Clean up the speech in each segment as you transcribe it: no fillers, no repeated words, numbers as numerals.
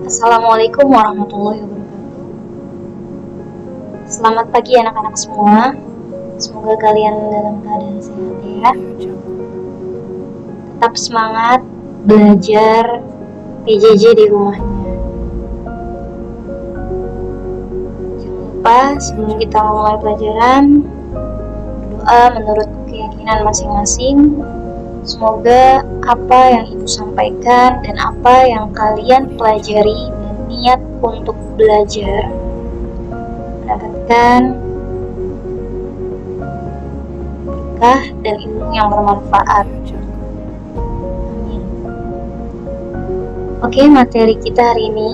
Assalamualaikum warahmatullahi wabarakatuh. Selamat pagi anak-anak semua. Semoga kalian dalam keadaan sehat ya. Tetap semangat belajar PJJ di rumahnya. Jangan lupa sebelum kita memulai pelajaran, berdoa menurut keyakinan masing-masing. Semoga apa yang Ibu sampaikan dan apa yang kalian pelajari dan niat untuk belajar mendapatkan berkah dan ilmu yang bermanfaat. Amin. Oke, materi kita hari ini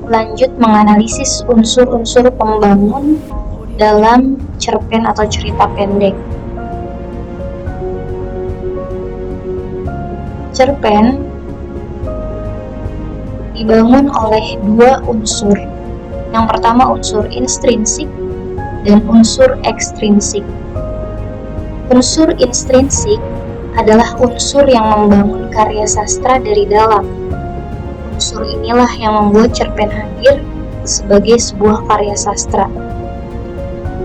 lanjut menganalisis unsur-unsur pembangun dalam cerpen atau cerita pendek. Cerpen dibangun oleh dua unsur. Yang pertama unsur intrinsik dan unsur ekstrinsik. Unsur intrinsik adalah unsur yang membangun karya sastra dari dalam. Unsur inilah yang membuat cerpen hadir sebagai sebuah karya sastra.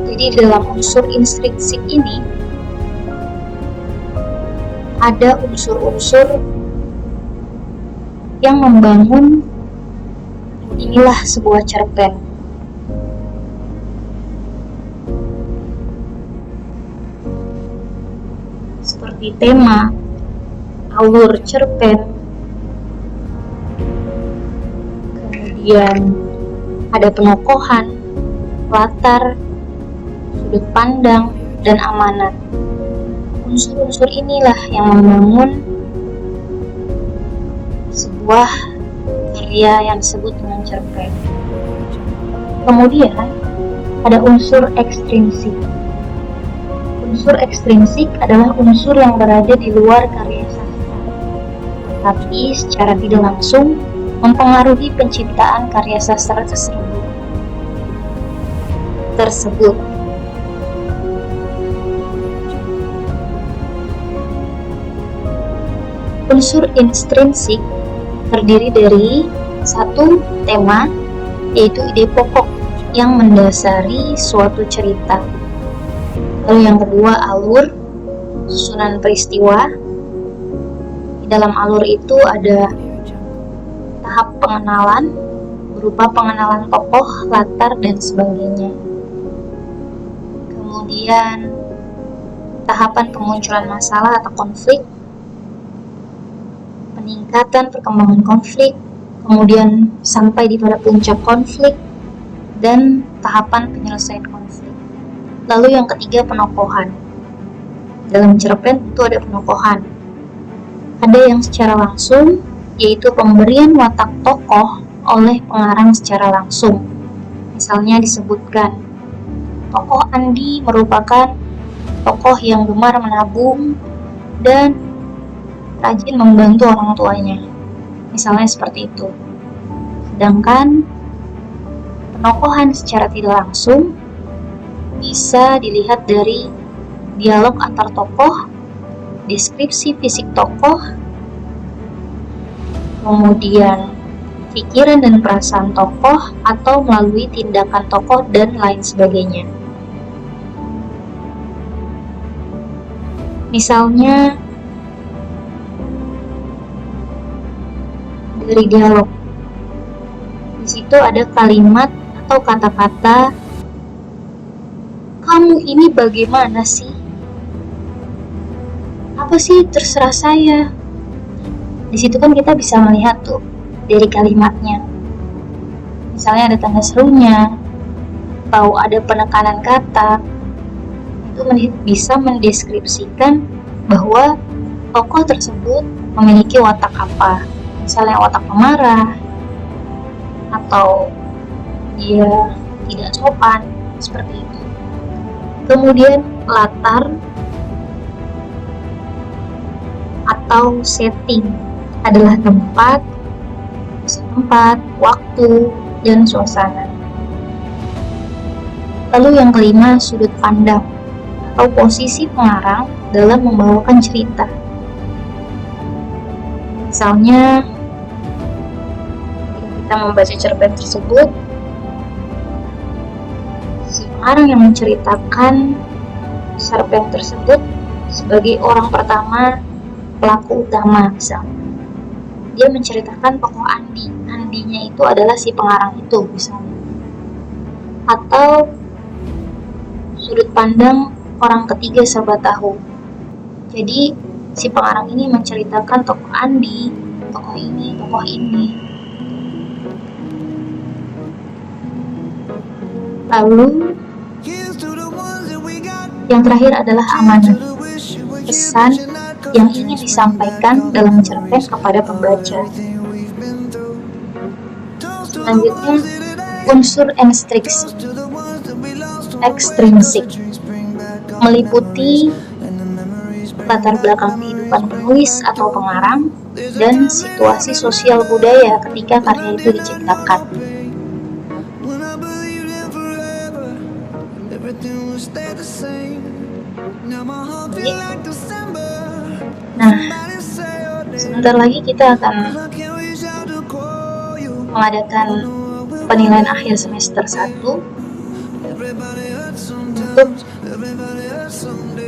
Jadi dalam unsur intrinsik ini ada unsur-unsur yang membangun inilah sebuah cerpen. Seperti tema, alur cerpen, kemudian ada penokohan, latar, sudut pandang, dan amanat. Unsur-unsur inilah yang membangun sebuah karya yang disebut dengan cerpen. Kemudian ada unsur ekstrinsik. Unsur ekstrinsik adalah unsur yang berada di luar karya sastra, tapi secara tidak langsung mempengaruhi penciptaan karya sastra tersebut. Unsur intrinsik terdiri dari satu tema, yaitu ide pokok yang mendasari suatu cerita. Lalu yang kedua alur, susunan peristiwa. Di dalam alur itu ada tahap pengenalan, berupa pengenalan tokoh, latar, dan sebagainya. Kemudian tahapan pemunculan masalah atau konflik, peningkatan perkembangan konflik, kemudian sampai di pada puncak konflik, dan tahapan penyelesaian konflik. Lalu yang ketiga penokohan. Dalam cerpen itu ada penokohan. Ada yang secara langsung, yaitu pemberian watak tokoh oleh pengarang secara langsung. Misalnya disebutkan, tokoh Andi merupakan tokoh yang gemar menabung dan rajin membantu orang tuanya, misalnya seperti itu. Sedangkan penokohan secara tidak langsung bisa dilihat dari dialog antar tokoh, deskripsi fisik tokoh, kemudian pikiran dan perasaan tokoh, atau melalui tindakan tokoh dan lain sebagainya. Misalnya dari dialog. Di situ ada kalimat atau kata-kata, "Kamu ini bagaimana sih? Apa sih terserah saya?" Di situ kan kita bisa melihat tuh dari kalimatnya. Misalnya ada tanda serunya atau ada penekanan kata. Itu bisa mendeskripsikan bahwa tokoh tersebut memiliki watak apa. Misalnya watak pemarah, atau dia tidak sopan, seperti itu. Kemudian latar atau setting adalah tempat, waktu, dan suasana. Lalu yang kelima sudut pandang atau posisi pengarang dalam membawakan cerita. Misalnya, ketika kita membaca cerpen tersebut, si pengarang yang menceritakan cerpen tersebut sebagai orang pertama, pelaku utama misalnya. Dia menceritakan tokoh Andi. Andinya itu adalah si pengarang itu misalnya. Atau sudut pandang orang ketiga serba tahu. Jadi si pengarang ini menceritakan tokoh Andi, tokoh ini, tokoh ini. Lalu yang terakhir adalah amanat, pesan yang ingin disampaikan dalam cerpen kepada pembaca. Selanjutnya, unsur ekstrinsik meliputi latar belakang kehidupan penulis atau pengarang dan situasi sosial budaya ketika karya itu diciptakan. Nah, sebentar lagi kita akan mengadakan penilaian akhir semester 1 untuk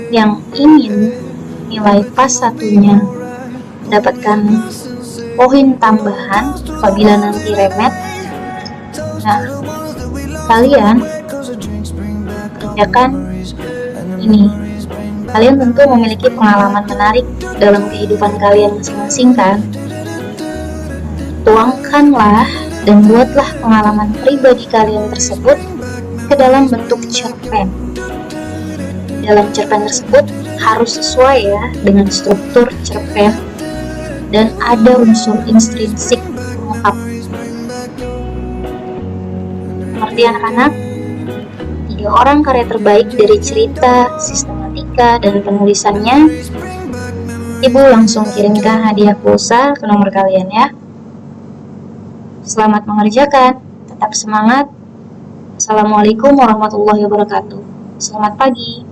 yang ingin nilai pas satunya mendapatkan poin tambahan apabila nanti remet. Nah, kalian kerjakan ini. Kalian tentu memiliki pengalaman menarik dalam kehidupan kalian masing-masing kan? Tuangkanlah dan buatlah pengalaman pribadi kalian tersebut ke dalam bentuk cerpen. Dalam cerpen tersebut harus sesuai ya dengan struktur cerpen dan ada unsur intrinsik pengungkap. Seperti anak-anak, 3 orang karya terbaik dari cerita, sistematika, dan penulisannya, Ibu langsung kirimkan hadiah pulsa ke nomor kalian ya. Selamat mengerjakan, tetap semangat. Assalamualaikum warahmatullahi wabarakatuh. Selamat pagi.